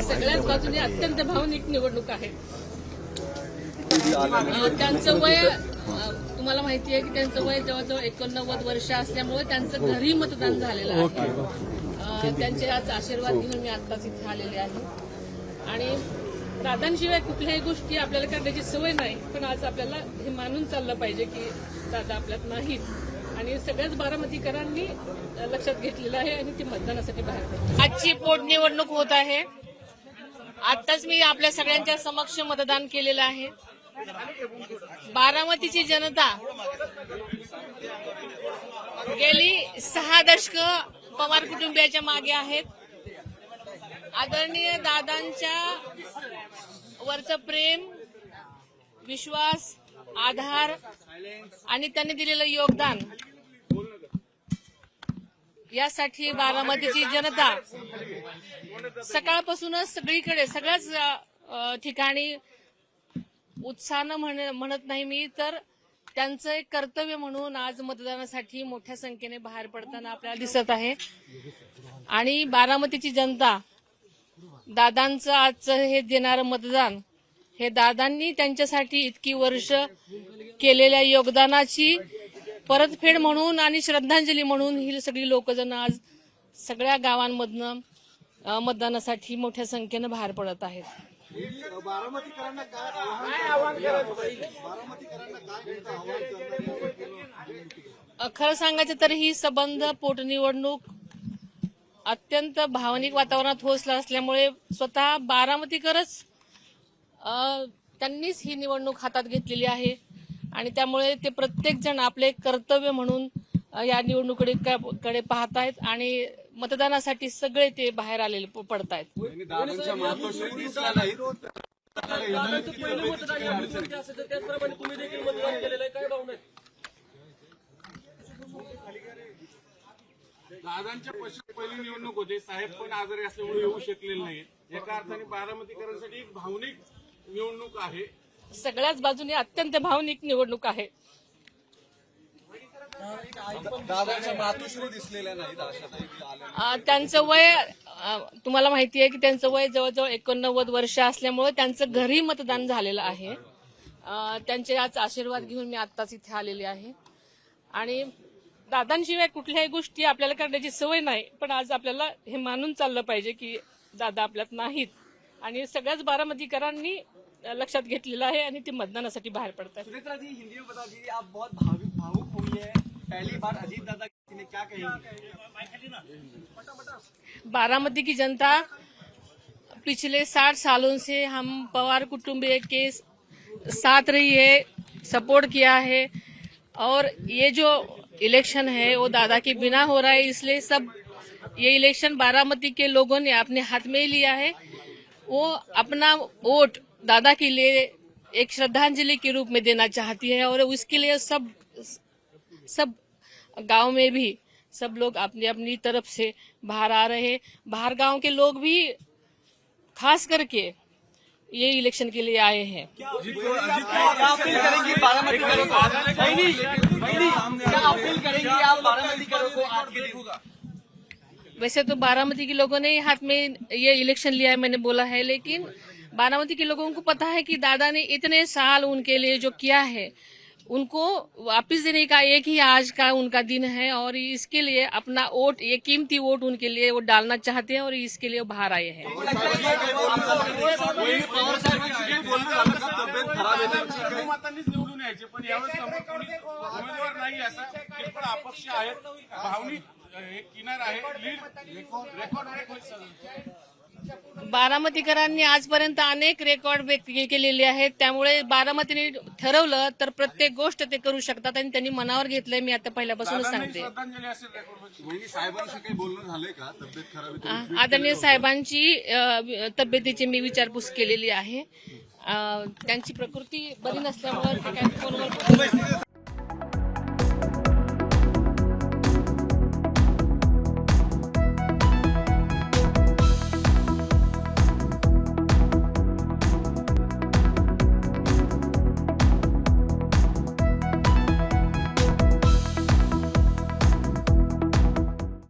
सगळ्याच बाजूने अत्यंत भावनिक निवडणूक आहे. त्यांचं वय तुम्हाला माहिती आहे की त्यांचं वय जवळजवळ 89 वर्ष असल्यामुळे त्यांचं घरी मतदान झालेलं आहे. त्यांचे आज आशीर्वाद घेऊन मी आत्ताच इथे आलेले आहे. आणि दादांशिवाय कुठल्याही गोष्टी आपल्याला करण्याची सवय नाही, पण आज आपल्याला हे मानून चाललं पाहिजे की दादा आपल्यात नाहीत आणि सगळ्याच बारामतीकरांनी लक्षात घेतलेलं आहे आणि ते मतदानासाठी बाहेर पडतात. आजची पोटनिवडणूक होत आहे. आताच मी आपल्या सगळ्यांच्या समक्ष मतदान केलेलं आहे. बारामतीची जनता गेली 6 दशकं पवार कुटुंबियाच्या मागे आहेत. आदरणीय दादांच्या वरचं प्रेम, विश्वास, आधार आणि त्यांनी दिलेलं योगदान यासाठी बारामतीची जनता सकाळपासूनच सगळीकडे सगळ्याच ठिकाणी उत्साहानं म्हणत नाही मी तर त्यांचं एक कर्तव्य म्हणून आज मतदानासाठी मोठ्या संख्येने बाहेर पडताना आपल्याला दिसत आहे. आणि बारामतीची जनता दादांचं आजचं हे देणारं मतदान हे दादांनी त्यांच्यासाठी इतकी वर्ष केलेल्या योगदानाची परतफेड म्हणून आणि श्रद्धांजली म्हणून ही सगळी लोकजण आज सगळ्या गावांमधनं मतदानासाठी मोठ्या संख्येनं बाहेर पडत आहेत. खरं सांगायचं तर ही संबंध पोटनिवडणूक अत्यंत भावनिक वातावरणात होत असल्यामुळे स्वतः बारामतीकरच त्यांनीच ही निवडणूक हातात घेतलेली आहे आणि त्यामुळे ते प्रत्येक जण आपले कर्तव्य म्हणून या निवडणुकीकडे पाहतायत आणि मतदानासाठी सगळे ते बाहेर आलेले पडतायत. दादांच्या पहिली निवडणूक होते. साहेब पण आजारी असल्यामुळे येऊ शकलेले नाही. एका अर्थाने बारामतीकरांसाठी एक भावनिक निवडणूक आहे. सगळ्याच बाजूने अत्यंत भावनिक निवडणूक आहे. दादांच्या मातोश्री दिसलेल्या नाही. त्यांचं वय तुम्हाला माहिती आहे की त्यांचं वय जवळजवळ 89 वर्ष असल्यामुळे त्यांचं घरी मतदान झालेलं आहे. त्यांचे आज आशीर्वाद घेऊन मी आत्ताच इथे आलेले आहे. आणि दादांशिवाय कुठल्याही गोष्टी आपल्याला करण्याची सवय नाही, पण आज आपल्याला हे मानून चाललं पाहिजे की दादा आपल्यात नाहीत आणि सगळ्याच बारामतीकरांनी लक्षात घेतलेलं आहे आणि ते मतदानासाठी बाहेर पडतात. सुनेत्रा जी, हिंदी में बता दीजिए, आप बहुत भावुक हुई है, पहली बार अजीत दादा ने क्या कहेंगे? बारामती की जनता पिछले 60 सालों से हम पवार कुटुंबीय के साथ रही है, सपोर्ट किया है और ये जो इलेक्शन है वो दादा के बिना हो रहा है, इसलिए सब ये इलेक्शन बारामती के लोगों ने अपने हाथ में ही लिया है. वो अपना वोट दादा के लिए एक श्रद्धांजलि के रूप में देना चाहती है और उसके लिए सब गांव में भी सब लोग अपनी अपनी तरफ से बाहर आ रहे हैं. बाहर गांव के लोग भी खास करके ये इलेक्शन के लिए आए हैं. क्या अपील करेंगी बारामतीकरों को? क्या अपील करेंगी आप बारामतीकरों को आज के दिन? वैसे तो बारामती के लोगों ने हाथ में ये इलेक्शन लिया है, मैंने बोला है, लेकिन बारामती के लोगों को पता है कि दादा ने इतने साल उनके लिए जो किया है उनको वापस देने का एक ही आज का उनका दिन है और इसके लिए अपना वोट, ये कीमती वोट उनके लिए वो डालना चाहते हैं और इसके लिए वो बाहर आए हैं. निवडून यायचे पण यावेळेस उमेदवार नाही असा किरकोळ अपक्ष आहेत. भावनिक किनार आहे. लीड रेकॉर्ड बारामतीकरांनी आजपर्यंत अनेक रेकॉर्ड व्यक्त केलेले आहेत. त्यामुळे बारामतीने ठरवलं तर प्रत्येक गोष्ट ते करू शकतात आणि त्यांनी मनावर घेतलंय. मी आता पहिल्यापासूनच सांगते. साहेबांशी काही बोलणं झालंय का? तब्येत खराब? आदरणीय साहेबांची तब्येतीची मी विचारपूस केलेली आहे. त्यांची प्रकृती बरी नसल्यामुळे ते काही फोनवर